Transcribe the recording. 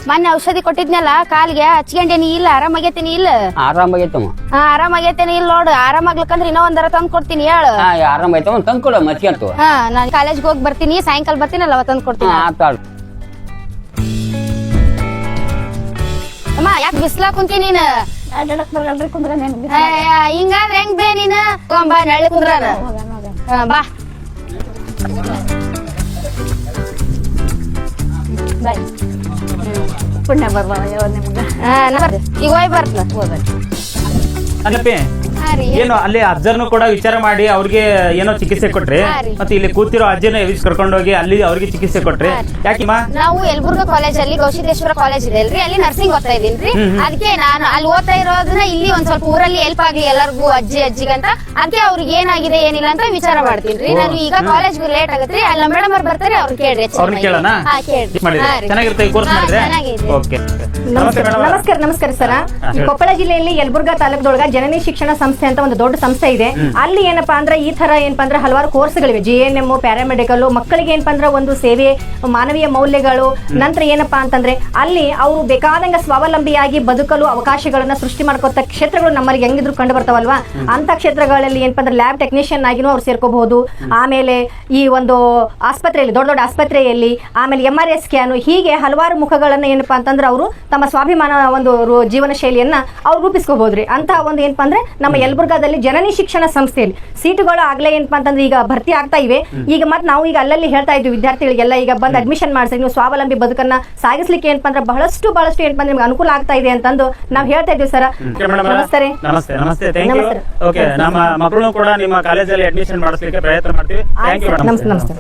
ಮೊನ್ನೆ ಔಷಧಿ ಕೊಟ್ಟಿದ್ನಲ್ಲ ಕಾಲಿಗೆ ಹಚ್ಕೊಂಡೇನಿ ಇಲ್ಲ ಆರಾಮಾಗೈತೇನಿ ಇಲ್ಲ ಆರಾಮಾಗೈತಮ್ಮ. ಆರಾಮಾಗೈತೇನಿ ಇಲ್ಲ ನೋಡು ಆರಾಮಾಗ್ಲಕ್ಕಂದ್ರ ಇನ್ನೂ ಒಂದರ ತಂದ್ ಕೊಡ್ತೀನಿ ಹೇಳು ಆರಾಮಾಯ್ತಮ್ಮ ತಂದ್ ಕೊಡ ಮತ್ಕಂತು. ನಾನ್ ಕಾಲೇಜ್ಗೆ ಹೋಗಿ ಬರ್ತೀನಿ ಸಾಯಂಕಾಲ ಬರ್ತೀನಲ್ಲ ಅವ ತಂದ್ ಕೊಡ್ತೀನಿ. ಆತಾಳ ಅಮ್ಮ ಯಾಕೆ ಬಿಸ್ಲಾ ಕುಂತಿ ನೀನ್ ಹಿಂಗಾದ್ರೆ ಹೆಂಗ್ ಬೇ ನೀನ್ ಬಾ ನಳ್ಳಿ ಕುಂದ್ರ ಬಾ ಪುಣ್ಯ ಬರ್ಬಾವ ನಿಮ್ಗ ಈಗ ಹೋಯ್ ಬರ್ತ ಅಲ್ಲಪ್ಪಿ ಏನು ಅಲ್ಲಿ ಅಜ್ಜರ್ನು ಕೂಡ ವಿಚಾರ ಮಾಡಿ ಅವ್ರಿಗೆ ಏನೋ ಚಿಕಿತ್ಸೆ ಕೊಟ್ರಿ, ಮತ್ತೆ ಇಲ್ಲಿ ಕೂತಿರೋ ಅಜ್ಜನ ಕರ್ಕೊಂಡೋಗಿ ಅಲ್ಲಿ ಅವ್ರಿಗೆ ಚಿಕಿತ್ಸೆ ಕೊಟ್ರಿ. ಯಾಕಿಮ್ಮ ನಾವು ಯಲಬುರ್ಗಾ ಕಾಲೇಜ್ ಅಲ್ಲಿ ಗೌಸಿದ್ದೇಶ್ವರ ಕಾಲೇಜ್ ಇದೆ ಅಲ್ರಿ, ಅಲ್ಲಿ ನರ್ಸಿಂಗ್ ಓದ್ತಾ ಇದೀನ್ರಿ. ಅದಕ್ಕೆ ನಾನು ಅಲ್ಲಿ ಓದ್ತಾ ಇರೋದನ್ನ ಇಲ್ಲಿ ಒಂದ್ ಸ್ವಲ್ಪ ಊರಲ್ಲಿ ಹೆಲ್ಪ್ ಆಗ್ಲಿ ಎಲ್ಲರಿಗೂ ಅಜ್ಜಿಗಂತ ಅದಕ್ಕೆ ಅವ್ರಿಗೆ ಏನಾಗಿದೆ ಏನಿಲ್ಲ ಅಂತ ವಿಚಾರ ಮಾಡ್ತೀನಿ. ನಾನು ಈಗ ಕಾಲೇಜ್ ಲೇಟ್ ಆಗತ್ರಿ, ಅಲ್ಲಿ ಮೇಡಮ್ ಅವ್ರು ಬರ್ತಾರೆ ಅವ್ರು ಕೇಳ್ರಿ. ಅವ್ರನ್ನ ಕೇಳೋಣ. ಚೆನ್ನಾಗಿರುತ್ತೆ ಈ ಕೋರ್ಸ್ ಮಾಡಿದ್ರೆ. ಓಕೆ ನಮಸ್ಕಾರ ಸರ್. ಕೊಪ್ಪಳ ಜಿಲ್ಲೆಯಲ್ಲಿ ಯಲಬುರ್ಗಾ ತಾಲೂಕದೊಳಗ ಜನನಿ ಶಿಕ್ಷಣ ಸಂಸ್ಥೆ ಅಂತ ಒಂದು ದೊಡ್ಡ ಸಂಸ್ಥೆ ಇದೆ. ಅಲ್ಲಿ ಏನಪ್ಪಾ ಅಂದ್ರೆ ಈ ತರ ಏನಪ್ಪಾ ಅಂದ್ರೆ ಹಲವಾರು ಕೋರ್ಸ್ಗಳಿವೆ. JNM, ಪ್ಯಾರಾಮೆಡಿಕಲ್, ಮಕ್ಕಳಿಗೆ ಏನಪ್ಪಾ ಅಂದ್ರೆ ಒಂದು ಸೇವೆ, ಮಾನವೀಯ ಮೌಲ್ಯಗಳು. ನಂತರ ಏನಪ್ಪಾ ಅಂತಂದ್ರೆ ಅಲ್ಲಿ ಅವರು ಬೇಕಾದಂಗ ಸ್ವಾವಲಂಬಿಯಾಗಿ ಬದುಕಲು ಅವಕಾಶಗಳನ್ನ ಸೃಷ್ಟಿ ಮಾಡ್ಕೊತ ಕ್ಷೇತ್ರಗಳು ನಮ್ಮಲ್ಲಿ ಹೆಂಗಿದ್ರು ಕಂಡು ಬರ್ತಾವಲ್ವಾ, ಅಂತ ಕ್ಷೇತ್ರಗಳಲ್ಲಿ ಏನಪ್ಪಾ ಅಂದ್ರೆ ಲ್ಯಾಬ್ ಟೆಕ್ನಿಷಿಯನ್ ಆಗಿನೂ ಅವ್ರು ಸೇರ್ಕೋಬಹುದು. ಆಮೇಲೆ ಈ ಒಂದು ಆಸ್ಪತ್ರೆಯಲ್ಲಿ ದೊಡ್ಡ ದೊಡ್ಡ ಆಸ್ಪತ್ರೆಯಲ್ಲಿ ಆಮೇಲೆ MRI ಸ್ಕ್ಯಾನ್, ಹೀಗೆ ಹಲವಾರು ಮುಖಗಳನ್ನ ಏನಪ್ಪಾ ಅಂತಂದ್ರೆ ಅವರು ತಮ್ಮ ಸ್ವಾಭಿಮಾನ ಒಂದು ಜೀವನ ಶೈಲಿಯನ್ನ ಅವ್ರು ರೂಪಿಸ್ಕೋಬಹುದ್ರಿ. ಅಂತ ಒಂದು ಏನಪ್ಪಾ ಅಂದ್ರೆ ನಮ್ಮ ಯಲಬುರ್ಗಾದಲ್ಲಿ ಜನನಿ ಶಿಕ್ಷಣ ಸಂಸ್ಥೆಯಲ್ಲಿ ಸೀಟುಗಳು ಆಗ್ಲೇ ಏನಪ್ಪಾ ಅಂತಂದ್ರೆ ಈಗ ಭರ್ತಿ ಆಗ್ತಾ ಇವೆ. ಈಗ ಮತ್ತೆ ನಾವು ಈಗ ಅಲ್ಲಲ್ಲಿ ಹೇಳ್ತಾ ಇದ್ವಿ ವಿದ್ಯಾರ್ಥಿಗಳಿಗೆಲ್ಲ ಈಗ ಬಂದು ಅಡ್ಮಿಷನ್ ಮಾಡಿಸಿ ನೀವು ಸ್ವಾವಲಂಬಿ ಬದುಕನ್ನ ಸಾಗಿಸ್ಲಿಕ್ಕೆ ಏನಪ್ಪಾ ಅಂದ್ರೆ ಬಹಳಷ್ಟು ಏನಪ್ಪಾ ನಿಮ್ಗೆ ಅನುಕೂಲ ಆಗ್ತಾ ಇದೆ ಅಂತಂದು ನಾವು ಹೇಳ್ತಾ ಇದ್ವಿ ಸರ್. ನಮಸ್ತೆ. ಓಕೆ, ನಮ್ಮ ಮಕ್ಕಳು ಕೂಡ ನಿಮ್ಮ ಕಾಲೇಜಲ್ಲಿ ಅಡ್ಮಿಷನ್ ಮಾಡಿಸ್ಲಿಕ್ಕೆ ಪ್ರಯತ್ನ ಮಾಡ್ತೀವಿ. ನಮಸ್ತೆ.